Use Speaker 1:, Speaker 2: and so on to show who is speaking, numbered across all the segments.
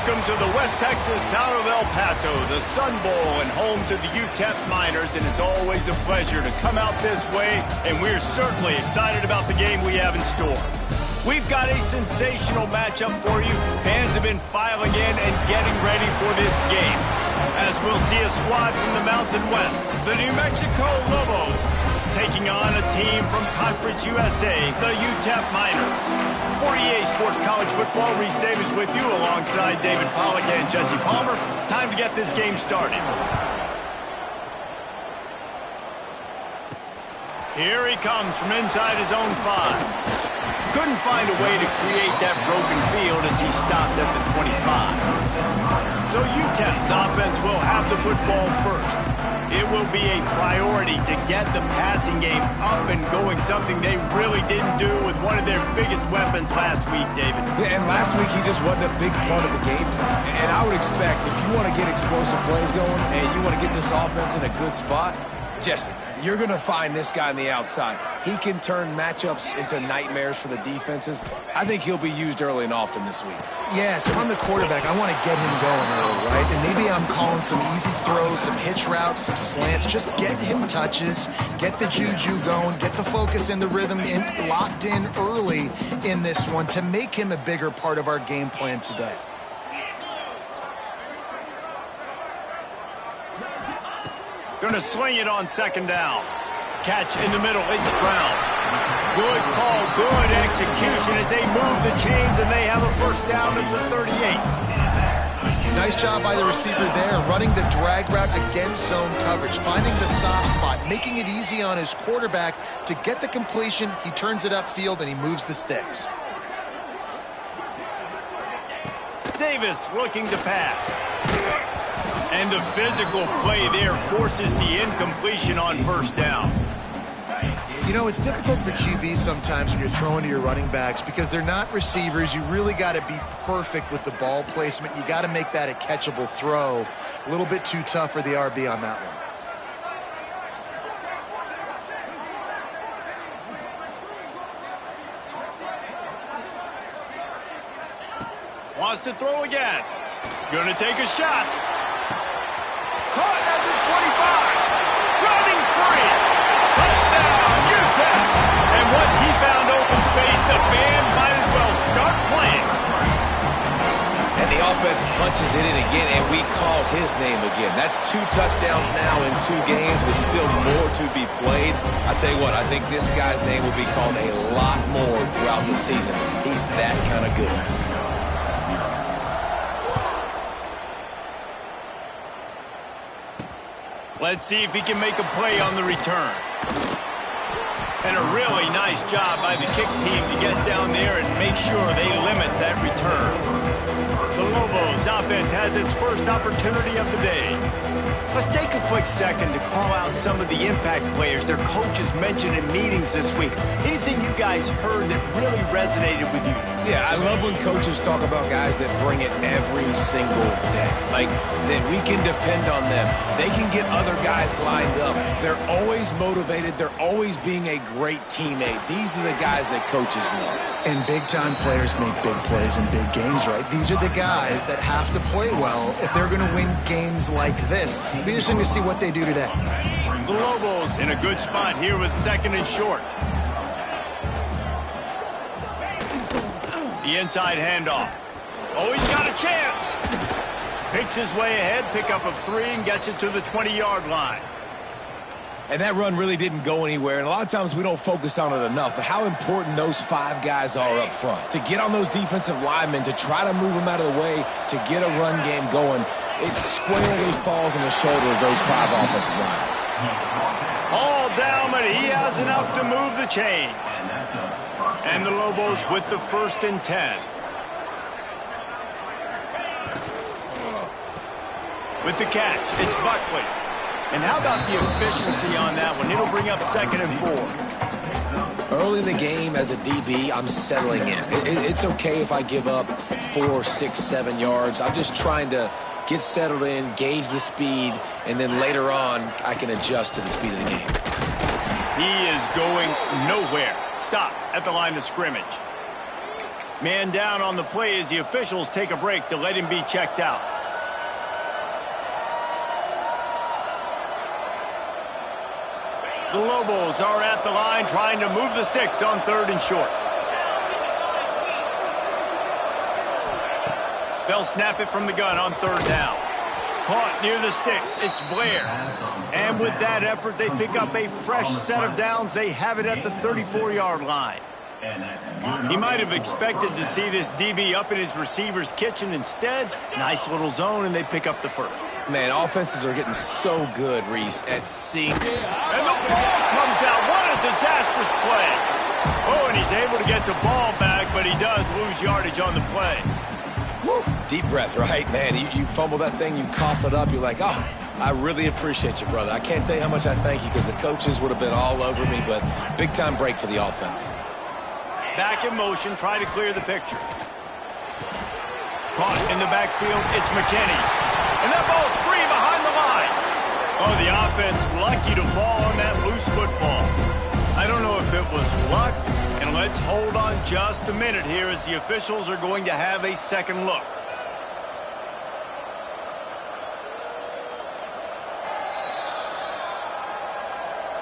Speaker 1: Welcome to the West Texas town of El Paso, the Sun Bowl and home to the UTEP Miners, and it's always a pleasure to come out this way, and we're certainly excited about the game we have in store. We've got a sensational matchup for you. Fans have been filing in and getting ready for this game, as we'll see a squad from the Mountain West, the New Mexico Lobos, taking on a team from Conference USA, the UTEP Miners. For EA Sports College Football, Reese Davis with you alongside David Pollack and Jesse Palmer. Time to get this game started. Here he comes from inside his own 5. Couldn't find a way to create that broken field as he stopped at the 25. So UTEP's offense will have the football first. It will be a priority to get the passing game up and going, something they really didn't do with one of their biggest weapons last week, David.
Speaker 2: Yeah, and last week he just wasn't a big part of the game. And I would expect if you want to get explosive plays going and you want to get this offense in a good spot, Jesse, you're going to find this guy on the outside. He can turn matchups into nightmares for the defenses. I think he'll be used early and often this week.
Speaker 3: Yeah, so I'm the quarterback. I want to get him going early, right? And maybe I'm calling some easy throws, some hitch routes, some slants. Just get him touches, get the juju going, get the focus and the rhythm locked in early in this one to make him a bigger part of our game plan today.
Speaker 1: Gonna sling it on second down. Catch in the middle, it's Brown. Good call, good execution as they move the chains and they have a first down at the 38.
Speaker 3: Nice job by the receiver there, running the drag route against zone coverage, finding the soft spot, making it easy on his quarterback to get the completion. He turns it upfield and he moves the sticks.
Speaker 1: Davis looking to pass. And the physical play there forces the incompletion on first down.
Speaker 3: You know, it's difficult for QBs sometimes when you're throwing to your running backs because they're not receivers. You really got to be perfect with the ball placement. You got to make that a catchable throw. A little bit too tough for the RB on that one.
Speaker 1: Wants to throw again. Gonna take a shot. Caught at the 25. Running free. Touchdown, UTEP. And once he found open space, the band might as well start playing.
Speaker 2: And the offense punches it in again, and we call his name again. That's 2 touchdowns now in 2 games with still more to be played. I tell you what, I think this guy's name will be called a lot more throughout the season. He's that kind of good.
Speaker 1: Let's see if he can make a play on the return. And a really nice job by the kick team to get down there and make sure they limit that return. The Lobos offense has its first opportunity of the day. Let's take a quick second to call out some of the impact players their coaches mentioned in meetings this week. Anything you guys heard that really resonated with you?
Speaker 2: Yeah, I love when coaches talk about guys that bring it every single day. Like, that we can depend on them. They can get other guys lined up. They're always motivated. They're always being a great teammate. These are the guys that coaches love.
Speaker 3: And big-time players make big plays in big games, right? These are the guys that have to play well if they're going to win games like this. Be interesting to see what they do today.
Speaker 1: The Lobos in a good spot here with second and short. The inside handoff. Oh, he's got a chance. Picks his way ahead, pickup of 3, and gets it to the 20-yard line.
Speaker 2: And that run really didn't go anywhere, and a lot of times we don't focus on it enough, but how important those 5 guys are up front. To get on those defensive linemen, to try to move them out of the way, to get a run game going, it squarely falls on the shoulder of those 5 offensive linemen.
Speaker 1: All down, but he has enough to move the chains. And the Lobos with the first and 10. With the catch, it's Buckley. And how about the efficiency on that one? It'll bring up second and 4.
Speaker 2: Early in the game as a DB, I'm settling in. It's okay if I give up 4, 6, 7 yards. I'm just trying to get settled in, gauge the speed, and then later on, I can adjust to the speed of the game.
Speaker 1: He is going nowhere. Stop at the line of scrimmage. Man down on the play as the officials take a break to let him be checked out. The Lobos are at the line trying to move the sticks on 3rd and short. They'll snap it from the gun on 3rd down. Caught near the sticks. It's Blair. And with that effort, they pick up a fresh set of downs. They have it at the 34-yard line. He might have expected to see this DB up in his receiver's kitchen. Instead, nice little zone, and they pick up the first.
Speaker 2: Man, offenses are getting so good, Reese, at seeing.
Speaker 1: And the ball comes out. What a disastrous play. Oh, and he's able to get the ball back, but he does lose yardage on the play.
Speaker 2: Woo. Deep breath, right? Man, you fumble that thing, you cough it up, you're like, oh, I really appreciate you, brother. I can't tell you how much I thank you because the coaches would have been all over me, but big-time break for the offense.
Speaker 1: Back in motion, try to clear the picture. Caught in the backfield, it's McKinney. And that ball's free behind the line. Oh, the offense lucky to fall on that loose football. I don't know if it was luck, and let's hold on just a minute here as the officials are going to have a second look.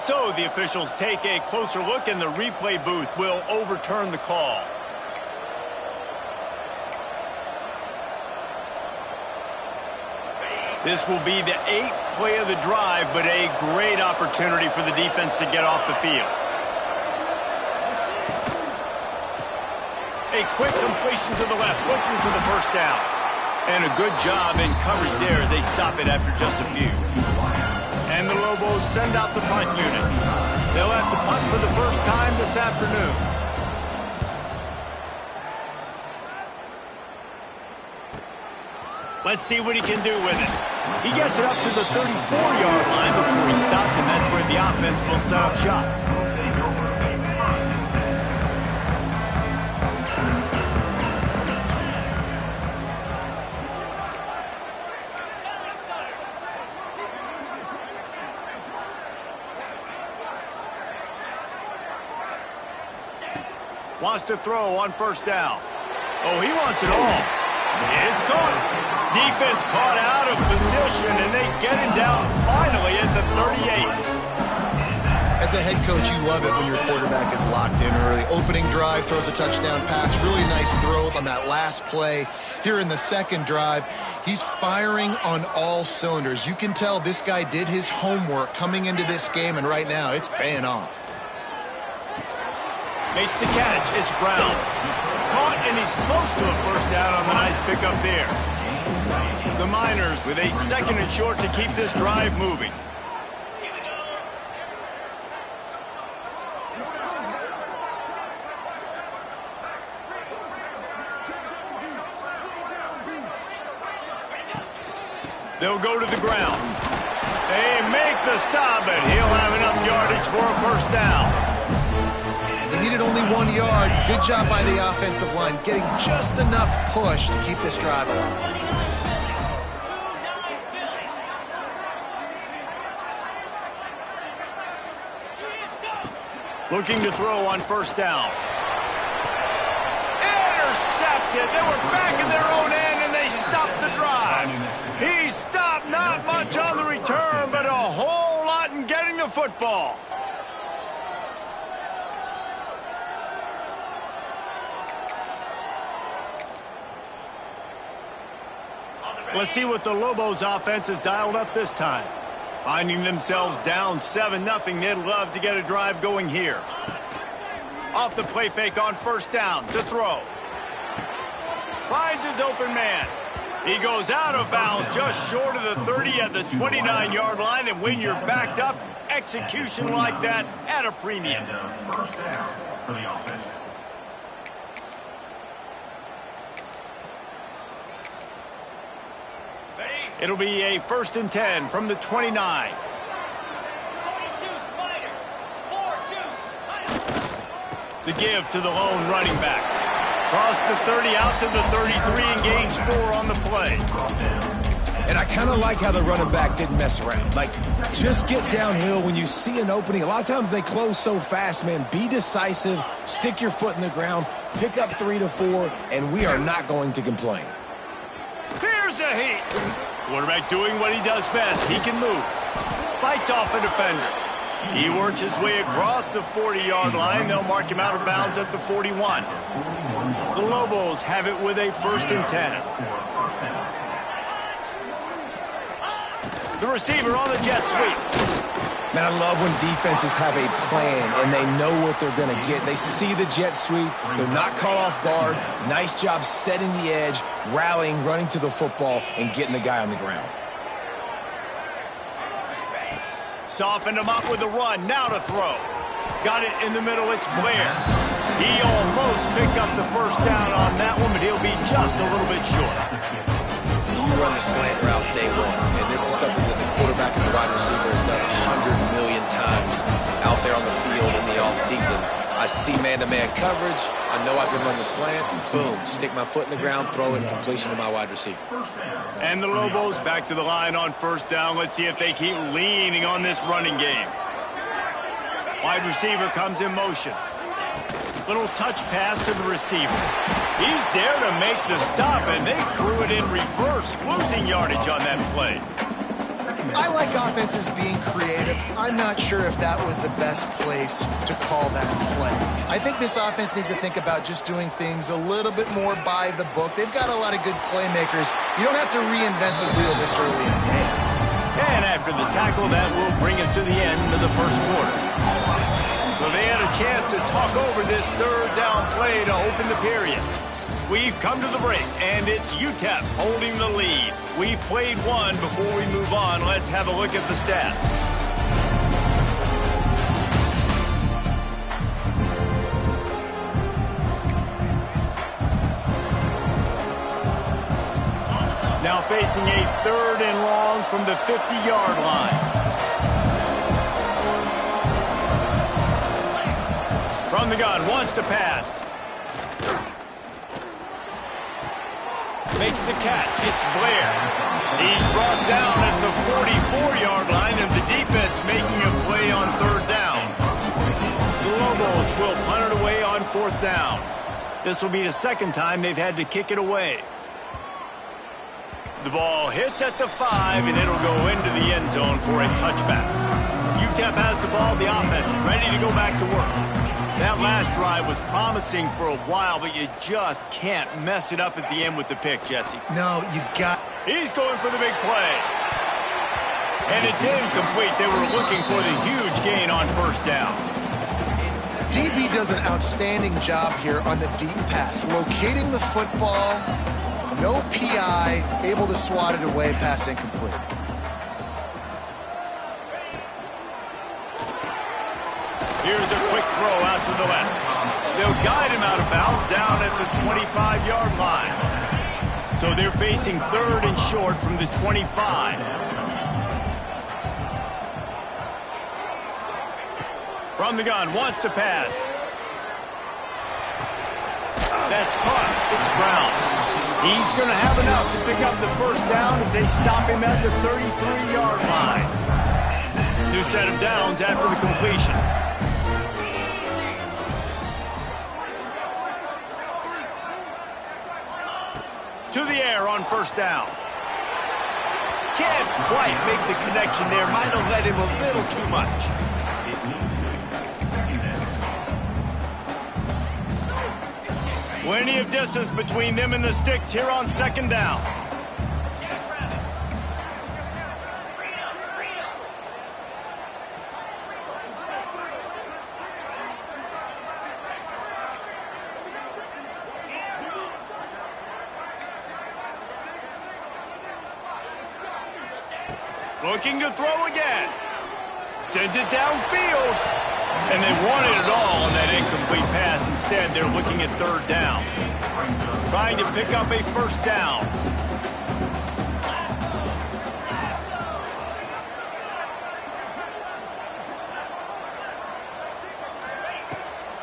Speaker 1: So the officials take a closer look, and the replay booth will overturn the call. This will be the 8th play of the drive, but a great opportunity for the defense to get off the field. A quick completion to the left, looking for the first down. And a good job in coverage there as they stop it after just a few. And the Lobos send out the punt unit. They'll have to punt for the first time this afternoon. Let's see what he can do with it. He gets it up to the 34-yard line before he stopped, and that's where the offense will set up shop. Wants to throw on first down. Oh, he wants it all. It's caught. Defense caught out of position, and they get him down finally at the 38.
Speaker 3: As a head coach, you love it when your quarterback is locked in early. Opening drive, throws a touchdown pass. Really nice throw on that last play. Here in the second drive, he's firing on all cylinders. You can tell this guy did his homework coming into this game, and right now it's paying off.
Speaker 1: Makes the catch. It's Brown. Caught, and he's close to a first down on the nice pickup there. The Miners with a 2nd and short to keep this drive moving. They'll go to the ground. They make the stop, but he'll have enough yardage for a first down.
Speaker 3: They needed only 1 yard. Good job by the offensive line, getting just enough push to keep this drive alive.
Speaker 1: Looking to throw on first down. Intercepted. They were back in their own end, and they stopped the drive. He stopped not much on the return, but a whole lot in getting the football. Let's see what the Lobos offense has dialed up this time. Finding themselves down 7-0, they'd love to get a drive going here. Off the play fake on first down to throw. Finds his open man. He goes out of bounds just short of the 30 at the 29-yard line, and when you're backed up, execution like that at a premium.
Speaker 4: First down for the offense.
Speaker 1: It'll be a 1st and 10 from the 29. The give to the lone running back. Cross the 30 out to the 33 and gains 4 on the play.
Speaker 2: And I kind of like how the running back didn't mess around. Like, just get downhill when you see an opening. A lot of times they close so fast, man. Be decisive, stick your foot in the ground, pick up 3 to 4, and we are not going to complain.
Speaker 1: Here's a heat. Quarterback doing what he does best. He can move. Fights off a defender. He works his way across the 40-yard line. They'll mark him out of bounds at the 41. The Lobos have it with a 1st and 10. The receiver on the jet sweep.
Speaker 2: Man, I love when defenses have a plan and they know what they're going to get. They see the jet sweep. They're not caught off guard. Nice job setting the edge, rallying, running to the football, and getting the guy on the ground.
Speaker 1: Softened him up with a run. Now to throw. Got it in the middle. It's Blair. He almost picked up the 1st down on that one, but he'll be just a little bit short.
Speaker 2: You run the slant route day one, and this is something that the quarterback and the wide receiver has done 100 million times out there on the field in the offseason. I see man-to-man coverage. I know I can run the slant. Boom, stick my foot in the ground, throw it, completion to my wide receiver.
Speaker 1: And the Lobos back to the line on 1st down. Let's see if they keep leaning on this running game. Wide receiver comes in motion. Little touch pass to the receiver. He's there to make the stop, and they threw it in reverse, losing yardage on that play.
Speaker 3: I like offenses being creative. I'm not sure if that was the best place to call that play. I think this offense needs to think about just doing things a little bit more by the book. They've got a lot of good playmakers. You don't have to reinvent the wheel this early in the game.
Speaker 1: And after the tackle, that will bring us to the end of the 1st quarter. So they had a chance to talk over this 3rd down play to open the period. We've come to the break, and it's UTEP holding the lead. We've played one. Before we move on, let's have a look at the stats. Now facing a 3rd and long from the 50-yard line. From the gun, wants to pass. Makes the catch. It's Blair. He's brought down at the 44-yard line, and the defense making a play on 3rd down. The Lobos will punt it away on 4th down. This will be the 2nd time they've had to kick it away. The ball hits at the 5, and it'll go into the end zone for a touchback. UTEP has the ball, the offense ready to go back to work. That last drive was promising for a while, but you just can't mess it up at the end with the pick, Jesse.
Speaker 3: No, you got...
Speaker 1: He's going for the big play. And it's incomplete. They were looking for the huge gain on 1st down.
Speaker 3: DB does an outstanding job here on the deep pass. Locating the football, no PI, able to swat it away, pass incomplete.
Speaker 1: Here's a quick throw out to the left. They'll guide him out of bounds down at the 25-yard line. So they're facing 3rd and short from the 25. From the gun, wants to pass. That's caught. It's Brown. He's going to have enough to pick up the 1st down as they stop him at the 33-yard line. New set of downs after the completion. To the air on 1st down. Can't quite make the connection there. Might have led him a little too much. Plenty of distance between them and the sticks here on 2nd down. Looking to throw again. Sends it downfield. And they wanted it all on that incomplete pass. Instead, they're looking at 3rd down. Trying to pick up a 1st down.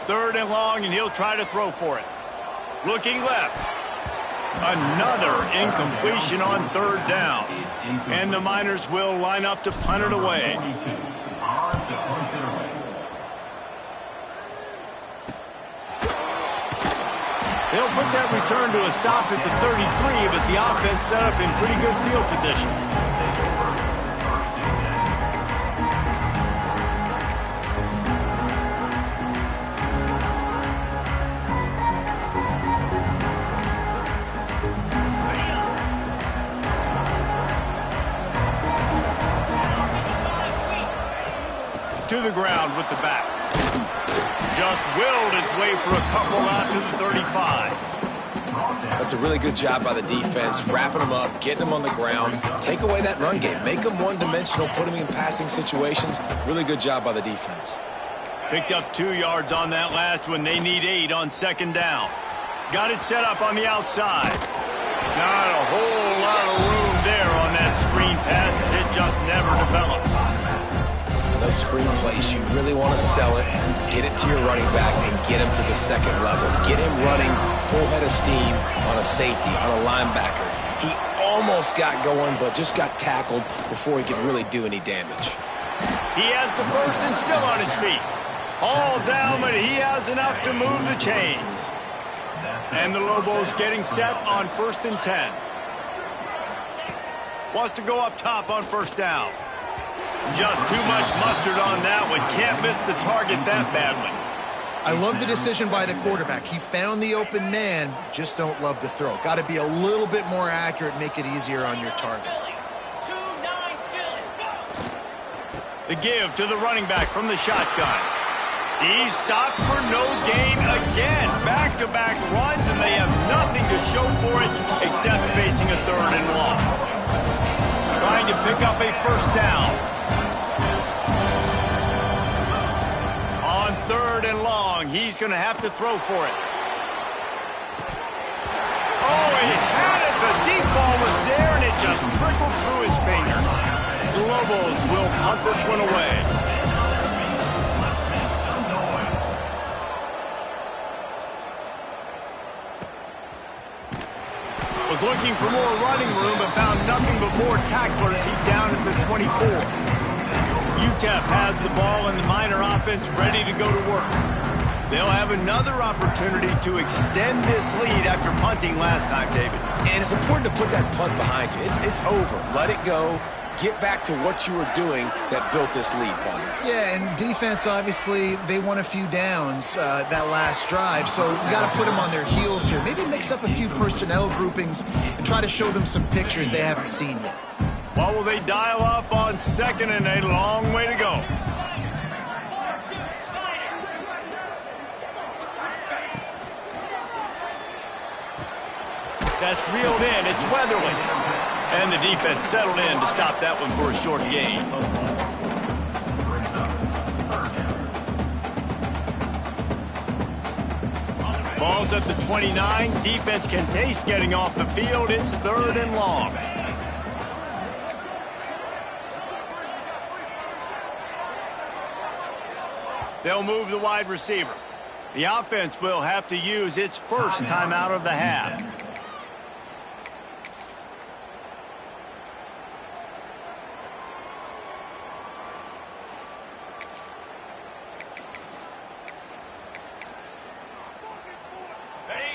Speaker 1: Third and long, and he'll try to throw for it. Looking left. Another incompletion on third down. And the Miners will line up to punt it away. They'll put that return to a stop at the 33, but the offense set up in pretty good field position. To the ground with the back. Just willed his way for a couple out to the 35.
Speaker 2: That's a really good job by the defense, wrapping them up, getting them on the ground. Take away that run game. Make them one-dimensional, put them in passing situations. Really good job by the defense.
Speaker 1: Picked up 2 yards on that last one. They need 8 on second down. Got it set up on the outside. Not a whole lot of room there on that screen pass as it just never developed.
Speaker 2: Those screen plays, you really want to sell it, get it to your running back, and get him to the second level. Get him running full head of steam on a safety, on a linebacker. He almost got going, but just got tackled before he could really do any damage.
Speaker 1: He has the first and still on his feet. All down, but he has enough to move the chains. And the Lobos getting set on 1st and 10. Wants to go up top on first down. Just too much mustard on that one. Can't miss the target that badly.
Speaker 3: I love the decision by the quarterback. He found the open man, just don't love the throw. Got to be a little bit more accurate, make it easier on your target.
Speaker 1: The give to the running back from the shotgun. He's stopped for no gain again. Back-to-back runs, and they have nothing to show for it except facing a 3rd and long. Trying to pick up a first down. On 3rd and long, he's going to have to throw for it. Oh, he had it. The deep ball was there, and it just trickled through his fingers. The Lobos will punt this one away. Was looking for more running room, but found nothing but more tacklers. He's down at the 24. UTEP has the ball, and the Miner offense ready to go to work. They'll have another opportunity to extend this lead after punting last time, David.
Speaker 2: And it's important to put that punt behind you. It's over. Let it go. Get back to what you were doing that built this lead, Palmer.
Speaker 3: Yeah, and defense, obviously, they won a few downs that last drive, so you got to put them on their heels here. Maybe mix up a few personnel groupings and try to show them some pictures they haven't seen yet.
Speaker 1: What will they dial up on 2nd and a long way to go? That's reeled in. It's Weatherly. And the defense settled in to stop that one for a short gain. Ball's at the 29. Defense can taste getting off the field. It's 3rd and long. They'll move the wide receiver. The offense will have to use its first timeout of the half.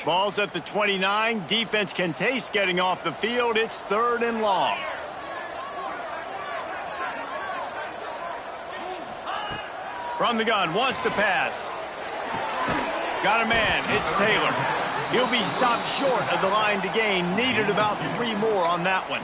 Speaker 1: Ball's at the 29. Defense can taste getting off the field. It's 3rd and long. From the gun, wants to pass. Got a man. It's Taylor. He'll be stopped short of the line to gain. Needed about 3 more on that one.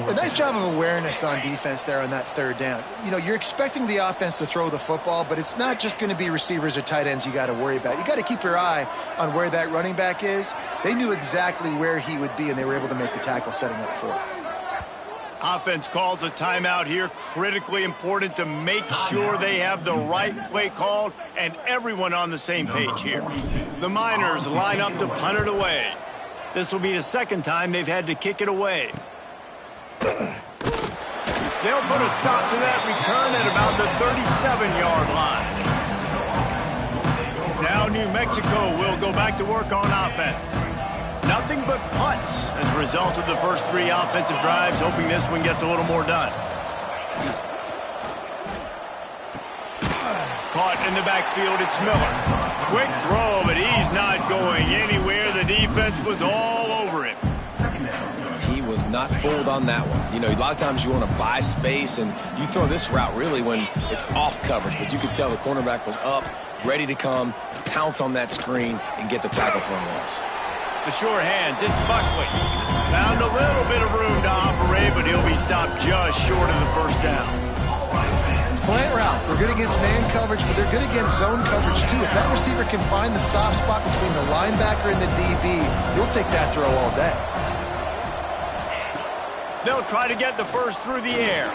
Speaker 3: A nice job of awareness on defense there on that 3rd down. You know, you're expecting the offense to throw the football, but it's not just going to be receivers or tight ends you got to worry about. You got to keep your eye on where that running back is. They knew exactly where he would be, and they were able to make the tackle setting up for it.
Speaker 1: Offense calls a timeout here. Critically important to make sure they have the right play called and everyone on the same page here. The Miners line up to punt it away. This will be the 2nd time they've had to kick it away. They'll put a stop to that return at about the 37-yard line. Now New Mexico will go back to work on offense. Nothing but punts as a result of the first 3 offensive drives, hoping this one gets a little more done. Caught in the backfield, it's Miller. Quick throw, but he's not going anywhere. The defense was all over him.
Speaker 2: He was not fooled on that one. You know, a lot of times you want to buy space, and you throw this route really when it's off coverage. But you could tell the cornerback was up, ready to come, pounce on that screen, and get the tackle for a loss.
Speaker 1: The sure hands, it's Buckley. Found a little bit of room to operate, but he'll be stopped just short of the first down.
Speaker 3: Slant routes, they're good against man coverage, but they're good against zone coverage too. If that receiver can find the soft spot between the linebacker and the DB, you'll take that throw all day.
Speaker 1: They'll try to get the first through the air.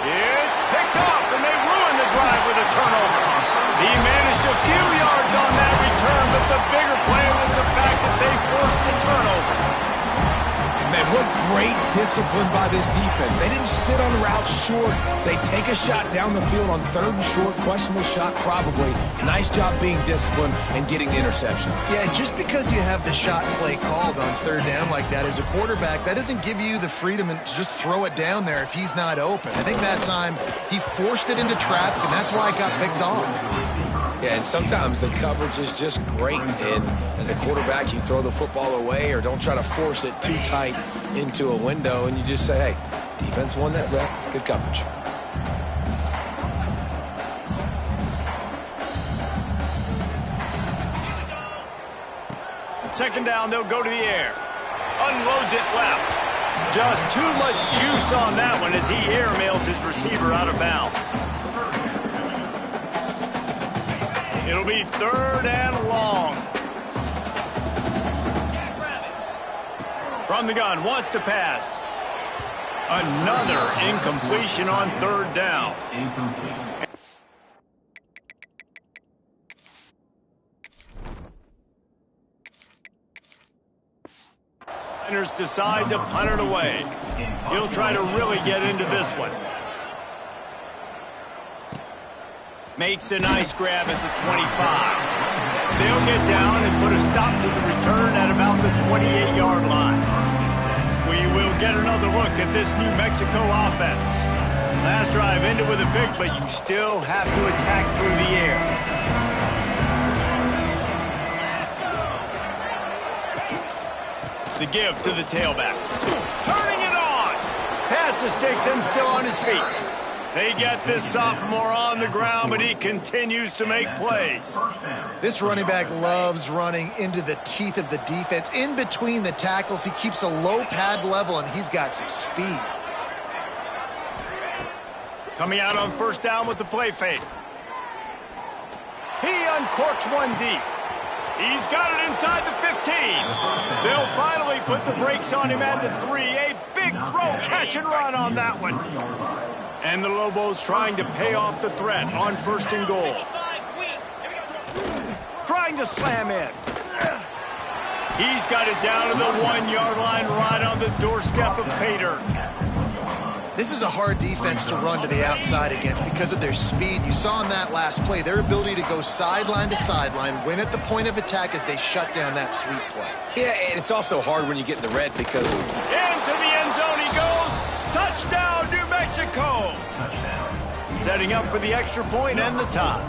Speaker 1: It's picked off, and they ruin the drive with a turnover. He managed a few yards on that return, but the bigger play was the fact that they forced the turnover.
Speaker 2: Man, what great discipline by this defense. They didn't sit on routes short. They take a shot down the field on 3rd and short. Questionable shot, probably. Nice job being disciplined and getting the interception.
Speaker 3: Yeah, just because you have the shot play called on 3rd down like that as a quarterback, that doesn't give you the freedom to just throw it down there if he's not open. I think that time he forced it into traffic, and that's why it got picked off.
Speaker 2: Yeah, and sometimes the coverage is just great. And as a quarterback, you throw the football away or don't try to force it too tight into a window, and you just say, hey, defense won that rep. Good coverage.
Speaker 1: Second down, they'll go to the air. Unloads it left. Just too much juice on that one as he airmails his receiver out of bounds. It'll be 3rd and long. From the gun, wants to pass. Another incompletion on 3rd down. Niners decide to punt it away. He'll try to really get into this one. Makes a nice grab at the 25. They'll get down and put a stop to the return at about the 28-yard line. We will get another look at this New Mexico offense. Last drive ended with a pick, but you still have to attack through the air. The give to the tailback. Turning it on! Pass the sticks and still on his feet. They get this sophomore on the ground, but he continues to make plays.
Speaker 3: This running back loves running into the teeth of the defense. In between the tackles, he keeps a low pad level, and he's got some speed.
Speaker 1: Coming out on 1st down with the play fake. He uncorks one deep. He's got it inside the 15. They'll finally put the brakes on him at the 3. A big throw, catch and run on that one. And the Lobos trying to pay off the threat on 1st and goal. Trying to slam in. He's got it down to the 1-yard line right on the doorstep of Pater.
Speaker 3: This is a hard defense to run to the outside against because of their speed. You saw in that last play their ability to go sideline to sideline, win at the point of attack as they shut down that sweep play.
Speaker 2: Yeah, and it's also hard when you get in the red because...
Speaker 1: Into the end zone he goes. Touchdown, New Mexico. Setting up for the extra point and the tie.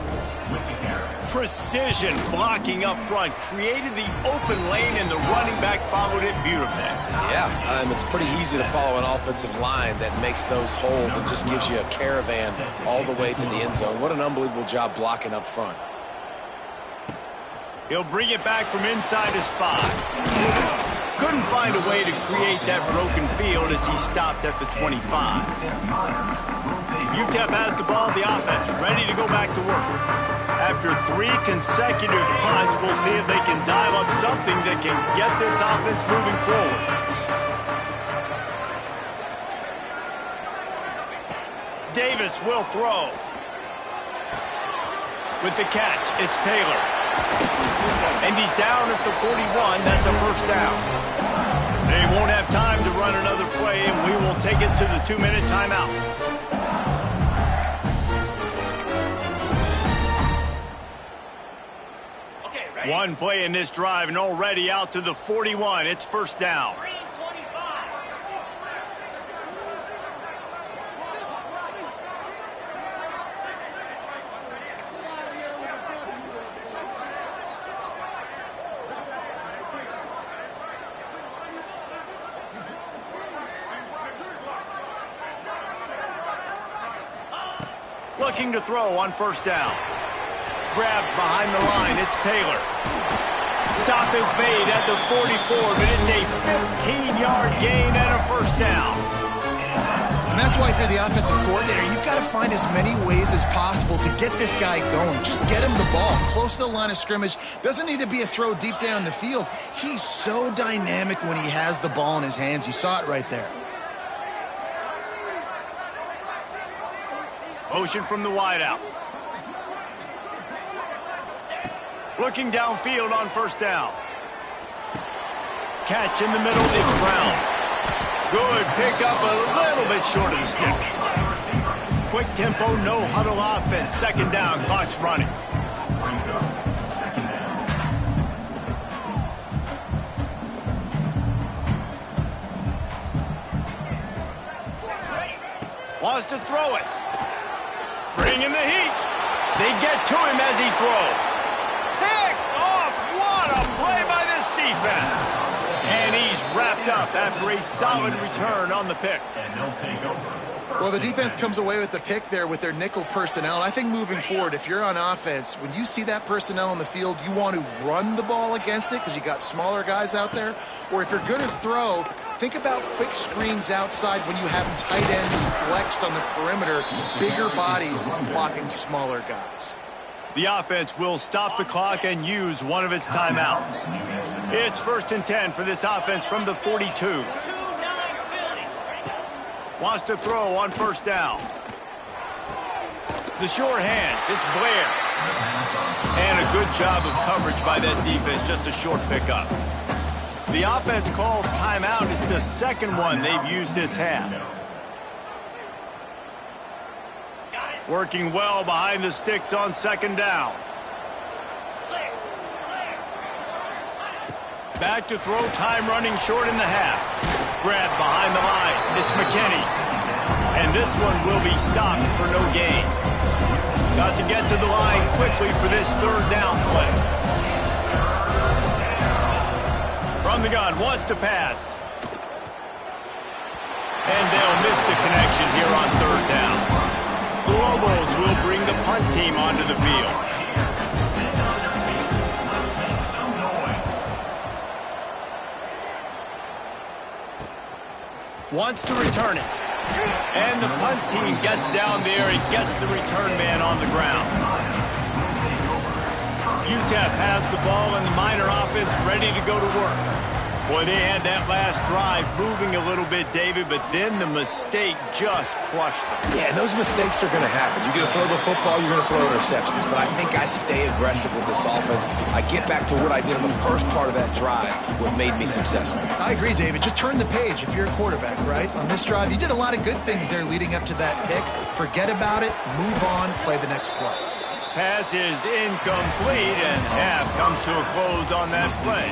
Speaker 1: Precision blocking up front created the open lane, and the running back followed it beautifully.
Speaker 2: Yeah, it's pretty easy to follow an offensive line that makes those holes and just gives you a caravan all the way to the end zone. What an unbelievable job blocking up front.
Speaker 1: He'll bring it back from inside his 5. Couldn't find a way to create that broken field as he stopped at the 25. UTEP has the ball, the offense ready to go back to work. After 3 consecutive punts, we'll see if they can dial up something that can get this offense moving forward. Davis will throw. With the catch, it's Taylor. And he's down at the 41. That's a 1st down. They won't have time to run another play, and we will take it to the 2-minute timeout. One play in this drive and already out to the 41. It's first down. Looking to throw on first down. Grab behind the line. It's Taylor. Stop is made at the 44, but it's a 15-yard gain and a first down.
Speaker 3: And that's why if you're the offensive coordinator, you've got to find as many ways as possible to get this guy going. Just get him the ball close to the line of scrimmage. Doesn't need to be a throw deep down the field. He's so dynamic when he has the ball in his hands. You saw it right there.
Speaker 1: Motion from the wideout. Looking downfield on first down. Catch in the middle, it's Brown. Good pickup, a little bit short of the sticks. Quick tempo, no huddle offense. Second down, clock's running. Wants to throw it. Bring in the heat. They get to him as he throws. Picked off. What a play by this defense. And he's wrapped up after a solid return on the pick.
Speaker 4: And they'll take over.
Speaker 3: Well, the defense comes away with the pick there with their nickel personnel. And I think moving forward, if you're on offense, when you see that personnel on the field, you want to run the ball against it because you got smaller guys out there. Or if you're going to throw, think about quick screens outside when you have tight ends flexed on the perimeter, bigger bodies blocking smaller guys.
Speaker 1: The offense will stop the clock and use one of its timeouts. It's 1st and 10 for this offense from the 42. Wants to throw on first down. The short hands, it's Blair. And a good job of coverage by that defense, just a short pickup. The offense calls timeout. It's the second one they've used this half. Working well behind the sticks on second down. Back to throw, time running short in the half. Grab behind the line. It's McKinney. And this one will be stopped for no gain. Got to get to the line quickly for this third down play. From the gun, wants to pass. And they'll miss the connection here on third down. The Lobos will bring the punt team onto the field. Wants to return it. And the punt team gets down there and gets the return man on the ground. UTEP has the ball and the Miner offense ready to go to work. Boy, they had that last drive moving a little bit, David, but then the mistake just crushed them.
Speaker 2: Yeah, and those mistakes are going to happen. You're going to throw the football, you're going to throw interceptions, but I think I stay aggressive with this offense. I get back to what I did in the first part of that drive, what made me successful.
Speaker 3: I agree, David. Just turn the page if you're a quarterback, right? On this drive, you did a lot of good things there leading up to that pick. Forget about it, move on, play the next play.
Speaker 1: Pass is incomplete, and half comes to a close on that play.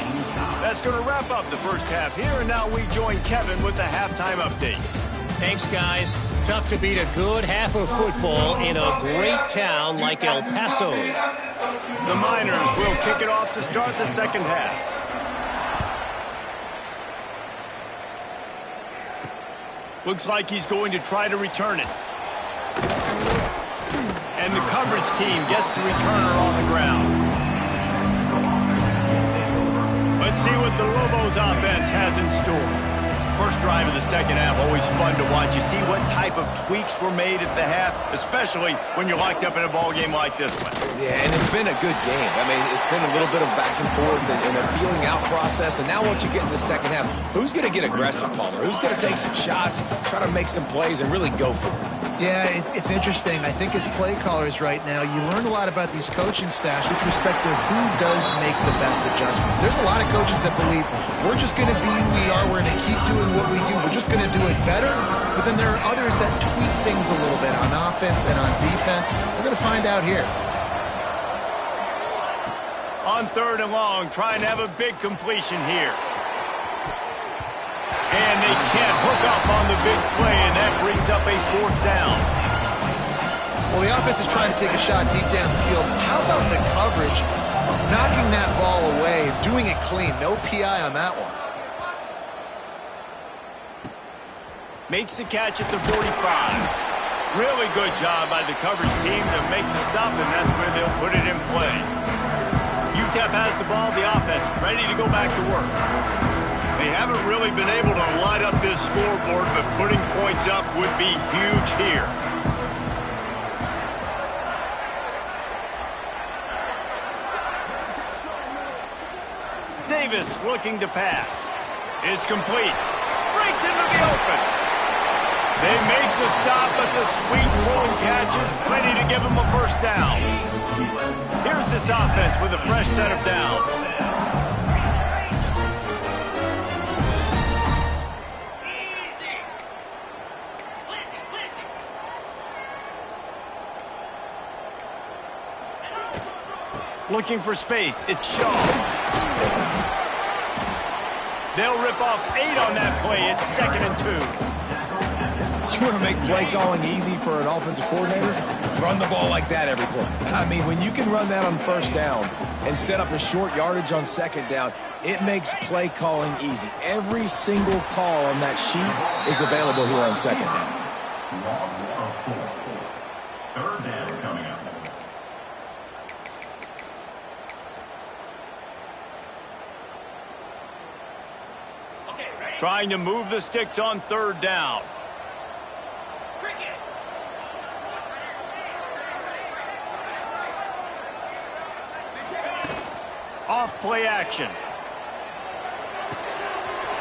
Speaker 1: That's going to wrap up the first half here, and now we join Kevin with the halftime update.
Speaker 5: Thanks, guys. Tough to beat a good half of football in a great town like El Paso.
Speaker 1: The Miners will kick it off to start the second half. Looks like he's going to try to return it. And the coverage team gets the returner on the ground. Let's see what the Lobos offense has in store. First drive of the second half, always fun to watch. You see what type of tweaks were made at the half, especially when you're locked up in a ball game like this one.
Speaker 2: Yeah, and it's been a good game. I mean, it's been a little bit of back and forth and a feeling out process. And now once you get in the second half, who's going to get aggressive, Palmer? Who's going to take some shots, try to make some plays, and really go for it?
Speaker 3: Yeah, it's interesting. I think as play callers right now, you learn a lot about these coaching staffs with respect to who does make the best adjustments. There's a lot of coaches that believe we're just going to be who we are. We're going to keep doing what we do. We're just going to do it better. But then there are others that tweak things a little bit on offense and on defense. We're going to find out here.
Speaker 1: On 3rd and long, trying to have a big completion here. And they can't hook up on the big play, and that brings up a 4th down.
Speaker 3: Well, the offense is trying to take a shot deep down the field. How about the coverage? Knocking that ball away, doing it clean. No PI on that one.
Speaker 1: Makes the catch at the 45. Really good job by the coverage team to make the stop, and that's where they'll put it in play. UTEP has the ball, the offense ready to go back to work. They haven't really been able to light up this scoreboard, but putting points up would be huge here. Davis looking to pass. It's complete. Breaks into the open. They make the stop, but the sweet throwing catch is plenty to give them a 1st down. Here's this offense with a fresh set of downs. Looking for space. It's Shaw. They'll rip off 8 on that play. It's 2nd and 2.
Speaker 2: You want to make play calling easy for an offensive coordinator? Run the ball like that every play. I mean, when you can run that on 1st down and set up a short yardage on 2nd down, it makes play calling easy. Every single call on that sheet is available here on 2nd down.
Speaker 4: Loss of 4. 3rd down coming up.
Speaker 1: Trying to move the sticks on 3rd down. Off play action.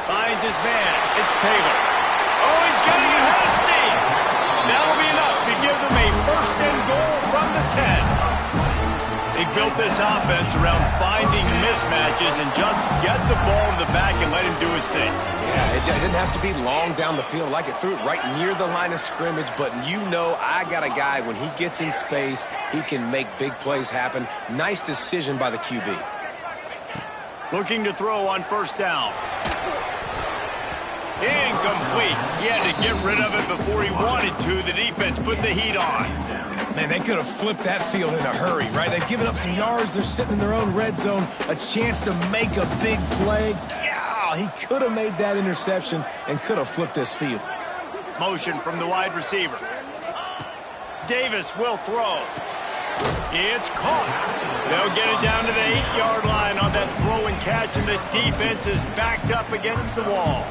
Speaker 1: Finds his man. It's Taylor. Oh, he's getting ahead of steam. That'll be enough to give them a 1st and goal from the 10. They built this offense around finding mismatches and just get the ball to the back and let him do his thing.
Speaker 2: Yeah, it didn't have to be long down the field. Like it threw it right near the line of scrimmage, but you know I got a guy, when he gets in space, he can make big plays happen. Nice decision by the QB.
Speaker 1: Looking to throw on 1st down. Incomplete. He had to get rid of it before he wanted to. The defense put the heat on.
Speaker 2: Man, they could have flipped that field in a hurry, right? They've given up some yards. They're sitting in their own red zone. A chance to make a big play. Yeah, he could have made that interception and could have flipped this field.
Speaker 1: Motion from the wide receiver. Davis will throw. It's caught. They'll get it down to the 8-yard line on that throw and catch, and the defense is backed up against the wall.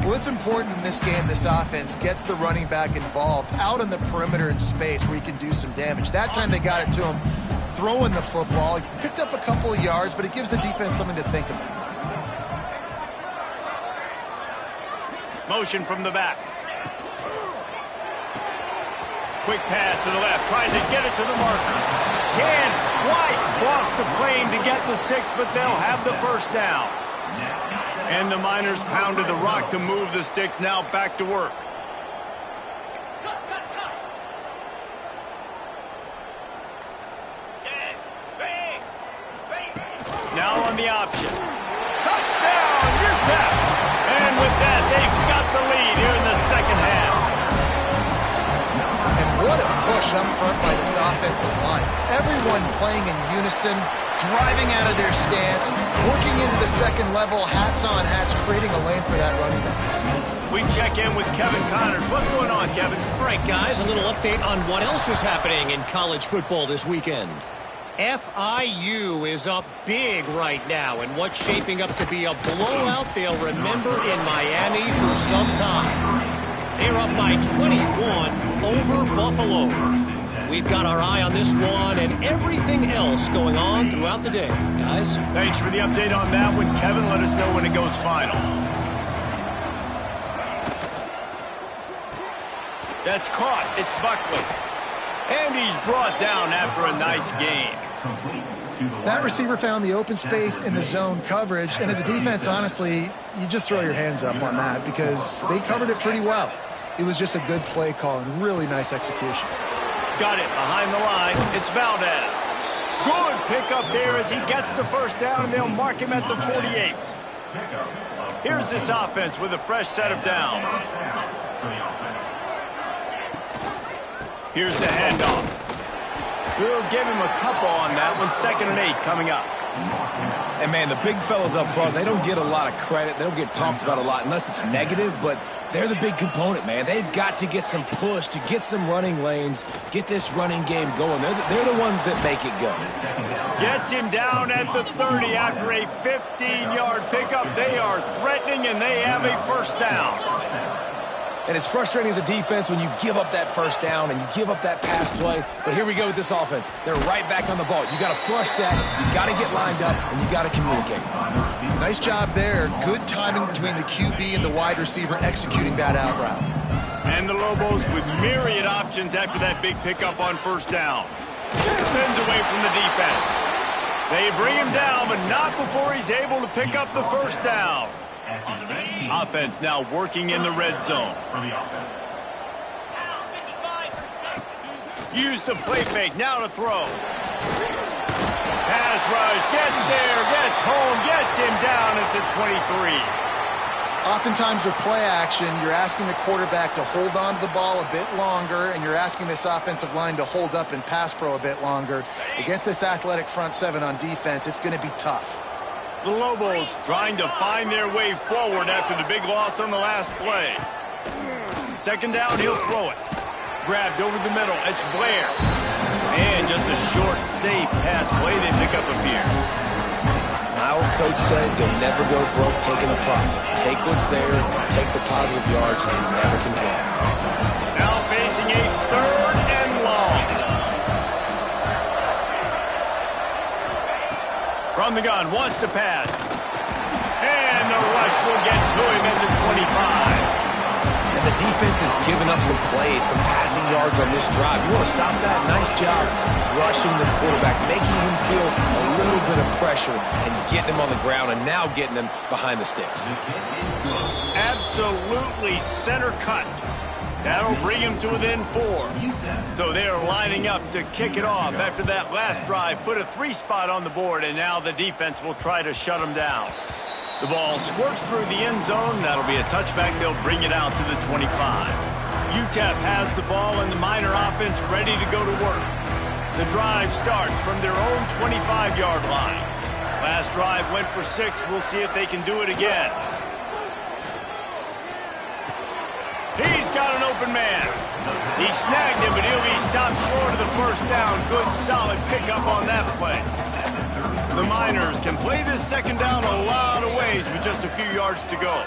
Speaker 3: Well, it's important in this game this offense gets the running back involved out on the perimeter in space where he can do some damage. That time they got it to him throwing the football. He picked up a couple of yards, but it gives the defense something to think about.
Speaker 1: Motion from the back. Quick pass to the left, trying to get it to the marker. Can White cross the plane to get the 6, but they'll have the 1st down. And the Miners pounded the rock to move the sticks, now back to work. Now on the option. Touchdown, UTEP! And with that, they've got the lead here in the 2nd half.
Speaker 3: And what a push up front by this offensive line. Everyone playing in unison, driving out of their stance, working into the 2nd level, hats on hats, creating a lane for that running back.
Speaker 1: We check in with Kevin Connors. What's going on, Kevin?
Speaker 5: All right, guys, a little update on what else is happening in college football this weekend. FIU is up big right now in what's shaping up to be a blowout they'll remember in Miami for some time. They're up by 21 over Buffalo. We've got our eye on this one and everything else going on throughout the day. Guys?
Speaker 1: Thanks for the update on that one, Kevin. Let us know when it goes final. That's caught. It's Buckley. And he's brought down after a nice game.
Speaker 3: That receiver found the open space in the zone coverage, and as a defense, honestly, you just throw your hands up on that because they covered it pretty well. It was just a good play call and really nice execution.
Speaker 1: Got it behind the line. It's Valdez. Good pickup there as he gets the first down, and they'll mark him at the 48. Here's this offense with a fresh set of downs. Here's the handoff. We'll give him a couple on that one. 2nd and 8 coming up.
Speaker 2: And, man, the big fellas up front, they don't get a lot of credit. They don't get talked about a lot unless it's negative, but they're the big component, man. They've got to get some push, to get some running lanes, get this running game going. They're the ones that make it go.
Speaker 1: Gets him down at the 30 after a 15-yard pickup. They are threatening, and they have a first down.
Speaker 2: And it's frustrating as a defense when you give up that first down and you give up that pass play. But here we go with this offense. They're right back on the ball. You got to flush that. You got to get lined up, and you got to communicate.
Speaker 3: Nice job there. Good timing between the QB and the wide receiver executing that out route.
Speaker 1: And the Lobos with myriad options after that big pickup on first down. Spins away from the defense. They bring him down, but not before he's able to pick up the first down. Offense now working in the red zone. Use the play fake, now to throw. Pass rush, gets there, gets home, gets him down at the 23.
Speaker 3: Oftentimes with play action, you're asking the quarterback to hold on to the ball a bit longer, and you're asking this offensive line to hold up in pass pro a bit longer. Against this athletic front seven on defense, it's going to be tough.
Speaker 1: The Lobos trying to find their way forward after the big loss on the last play. 2nd down, he'll throw it. Grabbed over the middle, it's Blair. And just a short, safe pass play, they pick up a few.
Speaker 2: My old coach said, you'll never go broke taking a profit. Take what's there, take the positive yards, and never complain.
Speaker 1: Now facing a 3rd and long. From the gun, wants to pass. And the rush will get to him at the 25.
Speaker 2: And the defense has given up some plays, some passing yards on this drive. You want to stop that? Nice job rushing the quarterback, making him feel a little bit of pressure and getting him on the ground and now getting him behind the sticks.
Speaker 1: Absolutely center cut. That'll bring him to within 4. So they're lining up to kick it off after that last drive. Put a 3 spot on the board, and now the defense will try to shut them down. The ball squirts through the end zone. That'll be a touchback. They'll bring it out to the 25. UTEP has the ball and the Miner offense ready to go to work. The drive starts from their own 25-yard line. Last drive went for 6. We'll see if they can do it again. He's got an open man. He snagged him, but he'll be stopped short of the first down. Good, solid pickup on that play. The Miners can play this 2nd down a lot of ways with just a few yards to go.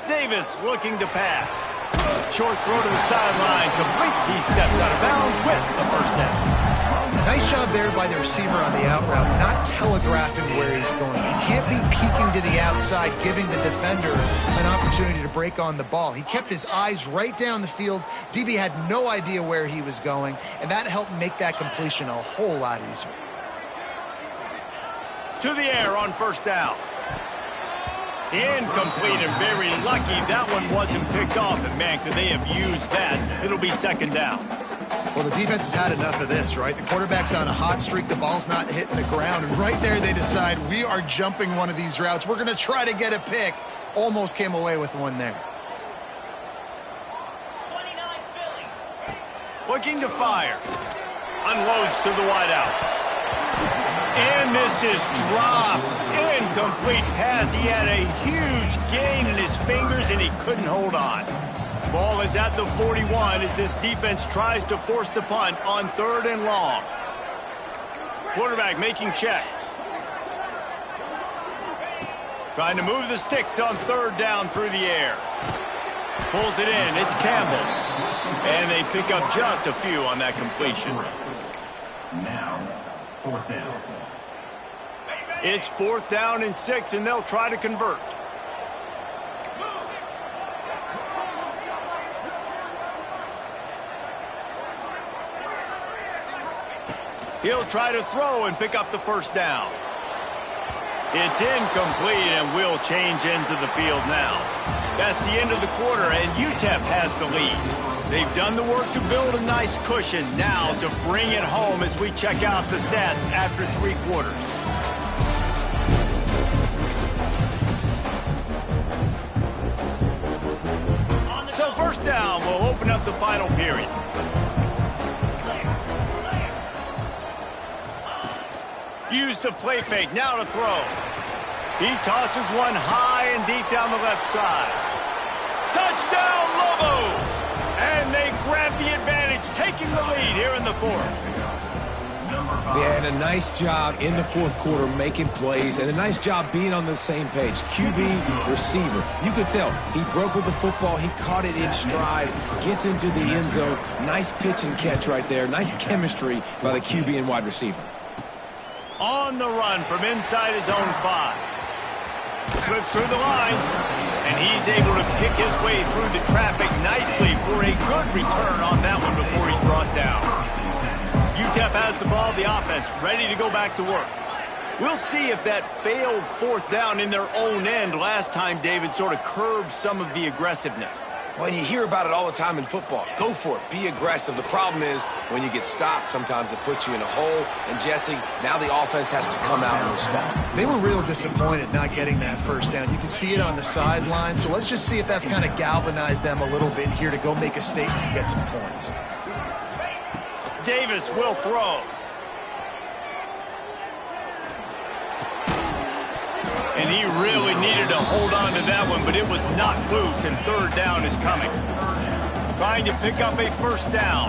Speaker 1: Davis looking to pass. Short throw to the sideline, complete. He steps out of bounds with a first down.
Speaker 3: Nice job there by the receiver on the out route, not telegraphing where he's going. He can't be peeking to the outside, giving the defender an opportunity to break on the ball. He kept his eyes right down the field. DB had no idea where he was going, and that helped make that completion a whole lot easier.
Speaker 1: To the air on first down. Incomplete, and very lucky that one wasn't picked off. And, man, could they have used that? It'll be 2nd down.
Speaker 3: Well, the defense has had enough of this, right? The quarterback's on a hot streak. The ball's not hitting the ground. And right there they decide, we are jumping one of these routes. We're going to try to get a pick. Almost came away with one there.
Speaker 1: Looking to fire. Unloads to the wideout. And this is dropped. Incomplete pass. He had a huge gain in his fingers, and he couldn't hold on. Ball is at the 41 as this defense tries to force the punt on 3rd and long. Quarterback making checks. Trying to move the sticks on 3rd down through the air. Pulls it in. It's Campbell. And they pick up just a few on that completion.
Speaker 4: Now, 4th down.
Speaker 1: It's 4th down and 6, and they'll try to convert. He'll try to throw and pick up the first down. It's incomplete, and will change ends of the field now. That's the end of the quarter, and UTEP has the lead. They've done the work to build a nice cushion. Now to bring it home as we check out the stats after 3 quarters. So first down, we'll open up the final period. Use the play fake, now to throw. He tosses one high and deep down the left side. Touchdown, Lobos! And they grab the advantage, taking the lead here in the 4th.
Speaker 2: Yeah, and a nice job in the 4th quarter making plays, and a nice job being on the same page. QB, receiver. You could tell he broke with the football. He caught it in stride, gets into the end zone. Nice pitch and catch right there. Nice chemistry by the QB and wide receiver.
Speaker 1: On the run from inside his own 5. Slips through the line, and he's able to pick his way through the traffic nicely for a good return on that one before he's brought down. UTEP has the ball, the offense ready to go back to work. We'll see if that failed 4th down in their own end last time, David, sort of curbed some of the aggressiveness.
Speaker 2: Well, you hear about it all the time in football. Go for it. Be aggressive. The problem is when you get stopped, sometimes it puts you in a hole. And, Jesse, now the offense has to come out and respond.
Speaker 3: They were real disappointed not getting that first down. You can see it on the sideline. So let's just see if that's kind of galvanized them a little bit here to go make a statement and get some points.
Speaker 1: Davis will throw. And he really needed to hold on to that one, but it was not loose, and 3rd down is coming. Trying to pick up a first down.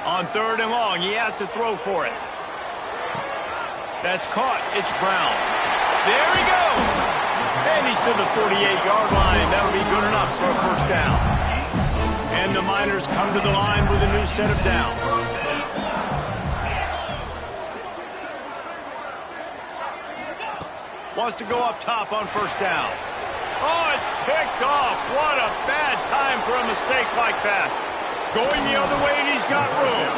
Speaker 1: On 3rd and long, he has to throw for it. That's caught. It's Brown. There he goes! And he's to the 48-yard line. That'll be good enough for a first down. And the Miners come to the line with a new set of downs. Wants to go up top on first down. Oh, it's picked off. What a bad time for a mistake like that. Going the other way, and he's got room.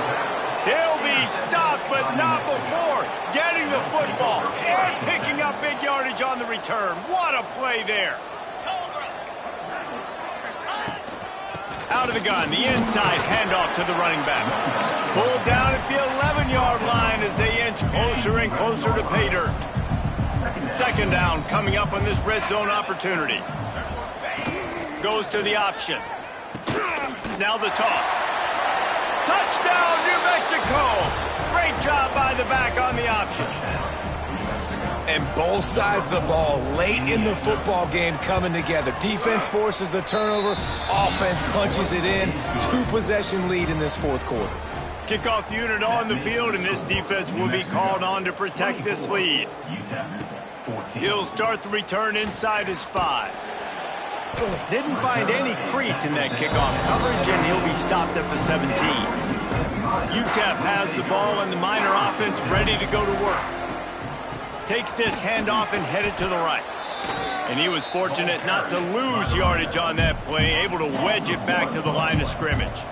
Speaker 1: He'll be stopped, but not before getting the football and picking up big yardage on the return. What a play there. Out of the gun, the inside handoff to the running back. Pulled down at the 11-yard line as they inch closer and closer to pay dirt. 2nd down coming up on this red zone opportunity. Goes to the option. Now the toss. Touchdown, New Mexico! Great job by the back on the option.
Speaker 2: And both sides of the ball late in the football game coming together. Defense forces the turnover. Offense punches it in. 2-possession lead in this 4th quarter.
Speaker 1: Kickoff unit on the field, and this defense will be called on to protect this lead. He'll start the return inside his 5. Didn't find any crease in that kickoff coverage, and he'll be stopped at the 17. UTEP has the ball, and the Miner offense ready to go to work. Takes this handoff and headed to the right. And he was fortunate not to lose yardage on that play, able to wedge it back to the line of scrimmage.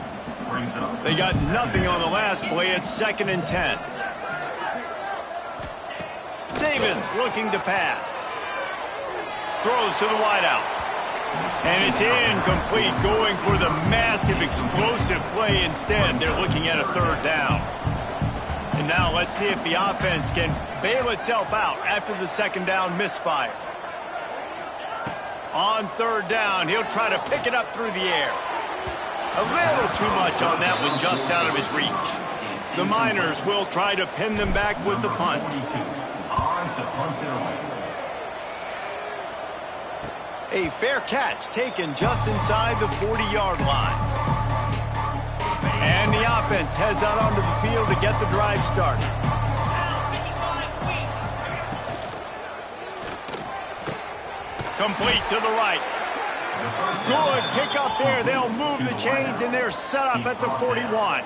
Speaker 1: They got nothing on the last play. It's 2nd and 10. Davis looking to pass. Throws to the wideout. And it's incomplete, going for the massive explosive play instead. They're looking at a 3rd down. And now let's see if the offense can bail itself out after the 2nd down misfire. On 3rd down, he'll try to pick it up through the air. A little too much on that one, just out of his reach. The Miners will try to pin them back with the punt. A fair catch taken just inside the 40-yard line. And the offense heads out onto the field to get the drive started. Complete to the right. Good pick up there. They'll move the chains, and they're set up at the 41.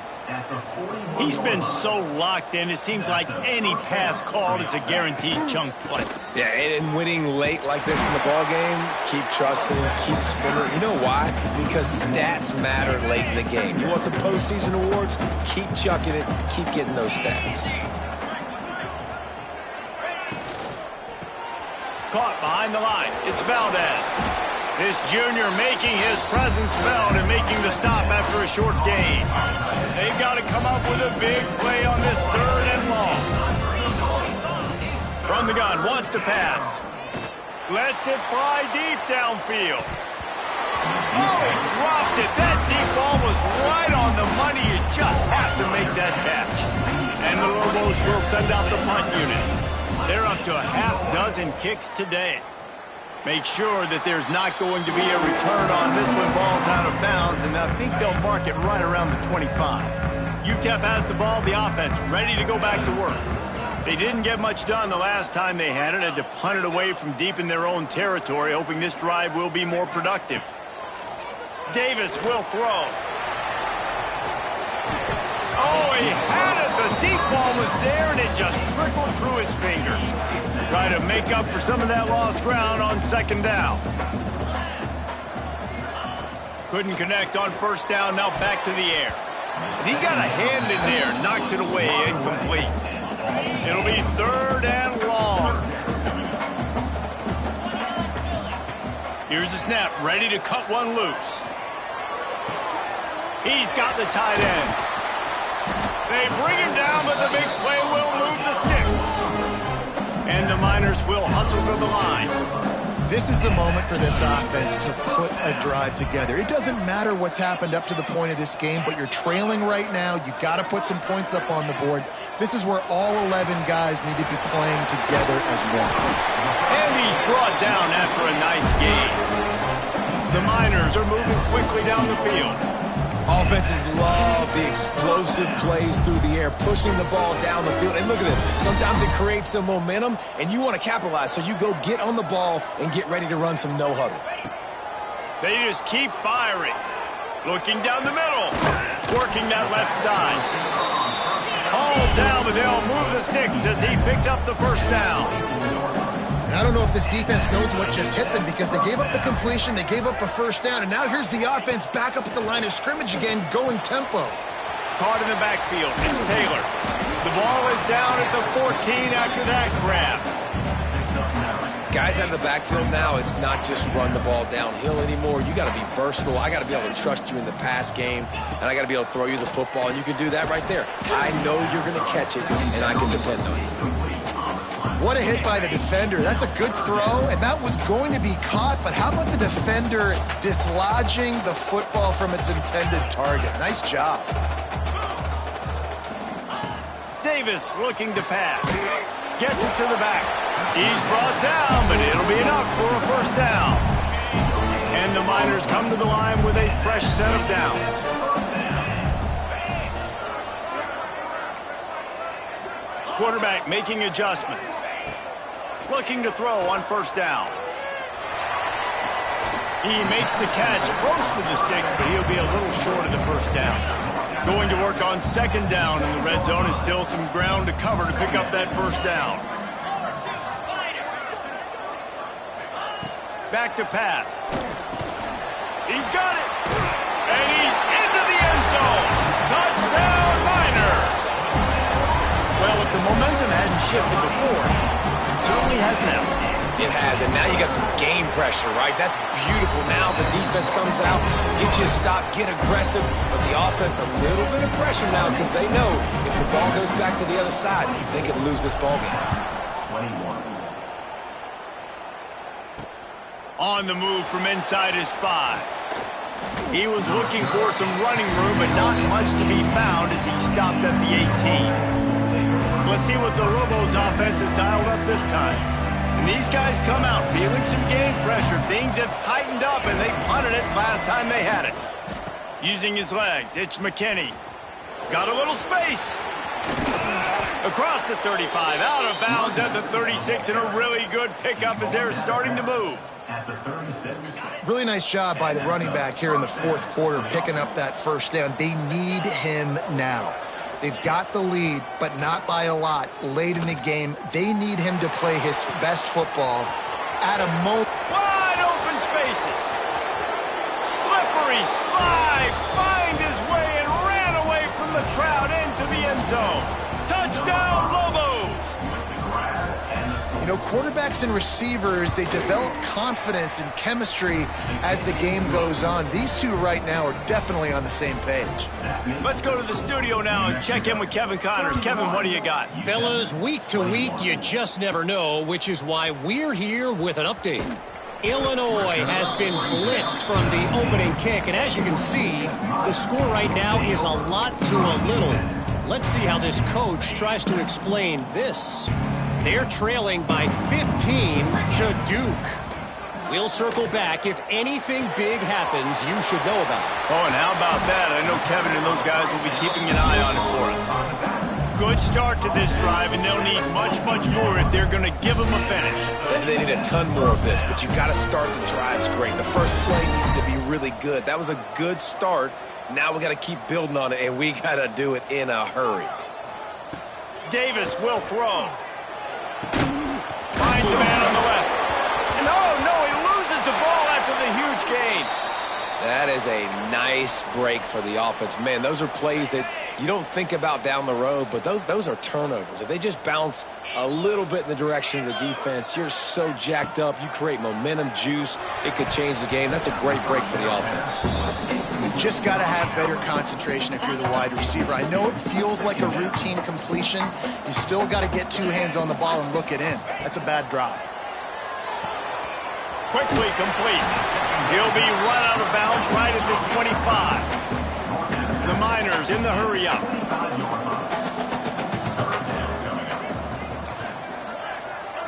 Speaker 1: He's been so locked in, it seems like any pass called is a guaranteed chunk play.
Speaker 2: Yeah, and winning late like this in the ball game, keep trusting, keep spinning. You know why? Because stats matter late in the game. You want some postseason awards? Keep chucking it, keep getting those stats.
Speaker 1: Caught behind the line. It's Valdez. This junior making his presence felt and making the stop after a short gain. They've got to come up with a big play on this 3rd and long. From the gun, wants to pass. Lets it fly deep downfield. Oh, he dropped it. That deep ball was right on the money. You just have to make that catch. And the Lobos will send out the punt unit. They're up to a half-dozen kicks today. Make sure that there's not going to be a return on this when ball's out of bounds, and I think they'll mark it right around the 25. UTEP has the ball, the offense ready to go back to work. They didn't get much done the last time they had it, had to punt it away from deep in their own territory, hoping this drive will be more productive. Davis will throw. Oh, he had it. The deep ball was there, and it just trickled through his fingers. Try to make up for some of that lost ground on 2nd down. Couldn't connect on 1st down, now back to the air. And he got a hand in there, knocks it away, incomplete. It'll be 3rd and long. Here's the snap, ready to cut one loose. He's got the tight end. They bring him down, but the big play will move the sticks. And the Miners will hustle to the line.
Speaker 3: This is the moment for this offense to put a drive together. It doesn't matter what's happened up to the point of this game, but you're trailing right now. You got to put some points up on the board. This is where all 11 guys need to be playing together as one.
Speaker 1: And he's brought down after a nice game. The Miners are moving quickly down the field.
Speaker 2: Offenses love the explosive plays through the air, pushing the ball down the field. And look at this. Sometimes it creates some momentum, and you want to capitalize. So you go get on the ball and get ready to run some no-huddle.
Speaker 1: They just keep firing. Looking down the middle. Working that left side. Hauled down, but they'll move the sticks as he picks up the 1st down.
Speaker 3: I don't know if this defense knows what just hit them because they gave up the completion, they gave up a 1st down, and now here's the offense back up at the line of scrimmage again, going tempo.
Speaker 1: Caught in the backfield. It's Taylor. The ball is down at the 14 after that grab.
Speaker 2: Guys out of the backfield now, it's not just run the ball downhill anymore. You got to be versatile. I got to be able to trust you in the pass game, and I got to be able to throw you the football, and you can do that right there. I know you're going to catch it, and I can depend on you.
Speaker 3: What a hit by the defender. That's a good throw, and that was going to be caught, but how about the defender dislodging the football from its intended target? Nice job.
Speaker 1: Davis looking to pass. Gets it to the back. He's brought down, but it'll be enough for a 1st down. And the Miners come to the line with a fresh set of downs. Quarterback making adjustments. Looking to throw on 1st down. He makes the catch close to the sticks, but he'll be a little short of the 1st down. Going to work on 2nd down, and the red zone is still some ground to cover to pick up that 1st down. Back to pass. He's got it. And he's into the end zone. Touchdown, Miners. Well, if the momentum hadn't shifted before, it certainly has now.
Speaker 2: It has, and now you got some game pressure, right? That's beautiful. Now the defense comes out, get you a stop, get aggressive, but the offense a little bit of pressure now because they know if the ball goes back to the other side, they could lose this ball game.
Speaker 4: 21.
Speaker 1: On the move from inside his 5. He was looking for some running room, but not much to be found as he stopped at the 18. Let's see what the Lobos offense has dialed up this time. And these guys come out feeling some game pressure. Things have tightened up, and they punted it last time they had it. Using his legs, it's McKinney. Got a little space. Across the 35, out of bounds at the 36, and a really good pickup as they're starting to move.
Speaker 4: At the 36.
Speaker 3: Really nice job by the running back here in the 4th quarter, picking up that 1st down. They need him now. They've got the lead, but not by a lot. Late in the game, they need him to play his best football at a moment.
Speaker 1: Wide open spaces. Slippery slide, find his way and ran away from the crowd into the end zone. Touchdown, Lobos!
Speaker 3: You know, quarterbacks and receivers, they develop confidence and chemistry as the game goes on. These two right now are definitely on the same page.
Speaker 1: Let's go to the studio now and check in with Kevin Connors. Kevin, what do you got?
Speaker 5: Fellas, week to week, you just never know, which is why we're here with an update. Illinois has been blitzed from the opening kick, and as you can see, the score right now is a lot to a little. Let's see how this coach tries to explain this. They're trailing by 15 to Duke. We'll circle back if anything big happens you should know about.
Speaker 1: Oh, and how about that? I know Kevin and those guys will be keeping an eye on it for us. Good start to this drive, and they'll need much, much more if they're going to give them a finish.
Speaker 2: They need a ton more of this, but you got to start the drives great. The first play needs to be really good. That was a good start. Now we got to keep building on it, and we got to do it in a hurry.
Speaker 1: Davis will throw. Finds the man on the left. And no, he loses the ball after the huge gain.
Speaker 2: That is a nice break for the offense. Man, those are plays that you don't think about down the road, but those are turnovers. If they just bounce a little bit in the direction of the defense, you're so jacked up. You create momentum, juice. It could change the game. That's a great break for the offense.
Speaker 3: You just got to have better concentration if you're the wide receiver. I know it feels like a routine completion. You still got to get two hands on the ball and look it in. That's a bad drop.
Speaker 1: Quickly complete. He'll be run out of bounds right at the 25. The Miners in the hurry up.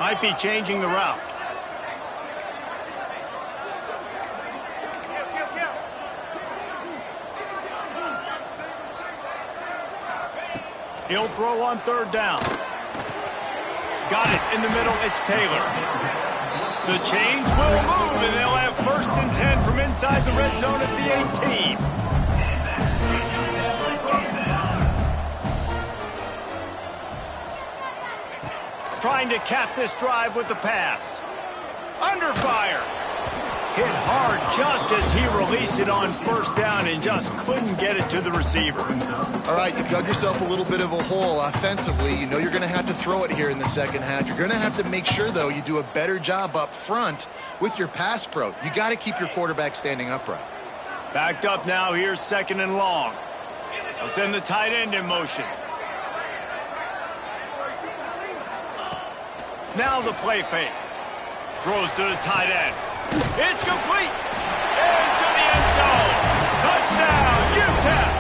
Speaker 1: Might be changing the route. He'll throw on third down. Got it in the middle. It's Taylor. The chains will move, and they'll have 1st and 10 from inside the red zone at the 18. Trying to cap this drive with the pass. Under fire. Hit hard just as he released it on 1st down and just couldn't get it to the receiver.
Speaker 3: All right, you dug yourself a little bit of a hole offensively. You know you're going to have to throw it here in the second half. You're going to have to make sure, though, you do a better job up front with your pass pro. You got to keep your quarterback standing upright.
Speaker 1: Backed up now. Here's 2nd and long. They'll send the tight end in motion. Now the play fake. Throws to the tight end. It's complete. Into the end zone. Touchdown, UTEP.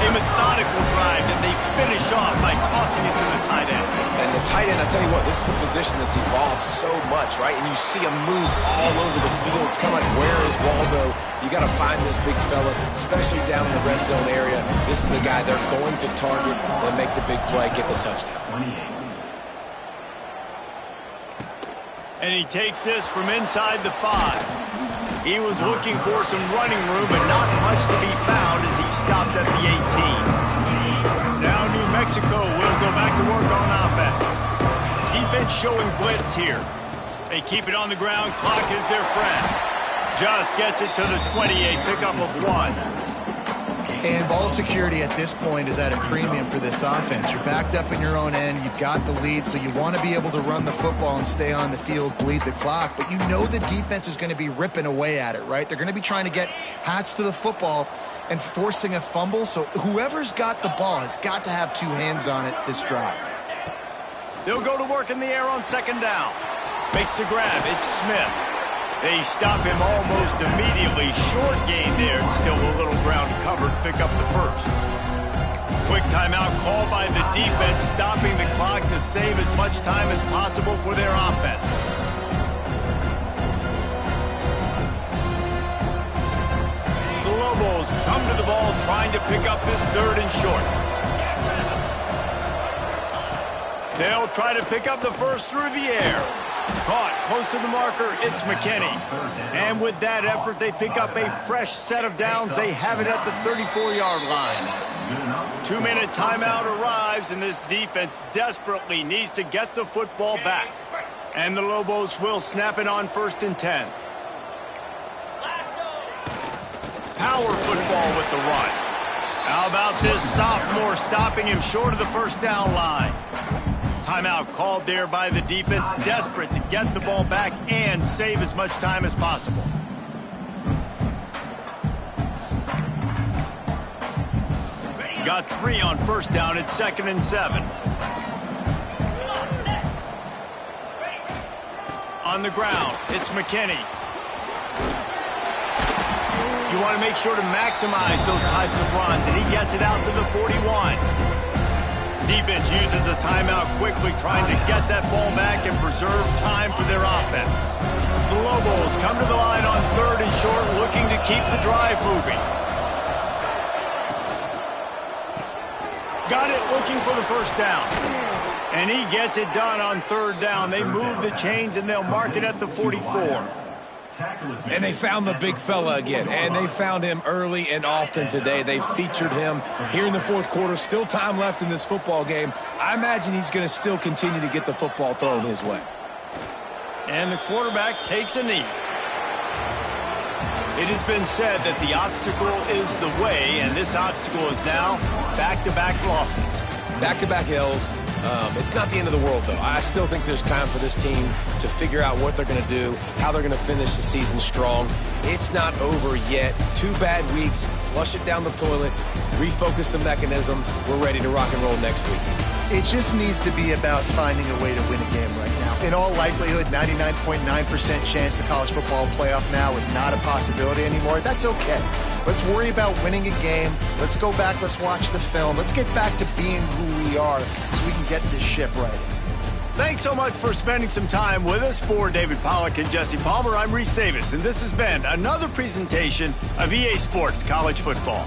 Speaker 1: A methodical drive that they finish off by tossing it to the tight end.
Speaker 2: And the tight end, I tell you what, this is a position that's evolved so much, right? And you see him move all over the field. It's kind of like, where is Waldo? You got to find this big fella, especially down in the red zone area. This is the guy they're going to target and make the big play, get the touchdown.
Speaker 1: And he takes this from inside the 5. He was looking for some running room, but not much to be found as he stopped at the 18. Now New Mexico will go back to work on offense. Defense showing blitz here. They keep it on the ground. Clock is their friend. Just gets it to the 28. Pickup of 1.
Speaker 3: And ball security at this point is at a premium for this offense. You're backed up in your own end. You've got the lead, so you want to be able to run the football and stay on the field, bleed the clock. But you know the defense is going to be ripping away at it, right? They're going to be trying to get hats to the football and forcing a fumble. So whoever's got the ball has got to have two hands on it this drive.
Speaker 1: They'll go to work in the air on 2nd down. Makes the grab. It's Smith. They stop him almost immediately. Short gain there. Still a little ground covered. Pick up the 1st. Quick timeout called by the defense, stopping the clock to save as much time as possible for their offense. The Lobos come to the ball trying to pick up this 3rd and short. They'll try to pick up the 1st through the air. Caught close to the marker, it's McKinney. And with that effort, they pick up a fresh set of downs. They have it at the 34-yard line. 2-minute timeout arrives, and this defense desperately needs to get the football back. And the Lobos will snap it on 1st and 10. Power football with the run. How about this sophomore stopping him short of the 1st down line? Timeout called there by the defense, desperate to get the ball back and save as much time as possible. Got 3 on first down at 2nd and 7. On the ground, it's McKinney. You want to make sure to maximize those types of runs, and he gets it out to the 41. Defense uses a timeout quickly, trying to get that ball back and preserve time for their offense. The Lobos come to the line on 3rd and short, looking to keep the drive moving. Got it, looking for the first down. And he gets it done on 3rd down. They move the chains, and they'll mark it at the 44.
Speaker 2: And they found the big fella again, and they found him early and often today. They featured him here in the 4th quarter. Still time left in this football game. I imagine he's going to still continue to get the football thrown his way.
Speaker 1: And the quarterback takes a knee. It has been said that the obstacle is the way, and this obstacle is now back-to-back losses.
Speaker 2: Back-to-back L's. It's not the end of the world, though. I still think there's time for this team to figure out what they're going to do, how they're going to finish the season strong. It's not over yet. 2 bad weeks. Flush it down the toilet. Refocus the mechanism. We're ready to rock and roll next week.
Speaker 3: It just needs to be about finding a way to win a game right now. In all likelihood, 99.9% chance the college football playoff now is not a possibility anymore. That's okay. Let's worry about winning a game. Let's go back. Let's watch the film. Let's get back to being who we are so we can get this ship right.
Speaker 1: Thanks so much for spending some time with us. For David Pollack and Jesse Palmer, I'm Reese Davis, and this has been another presentation of EA Sports College Football.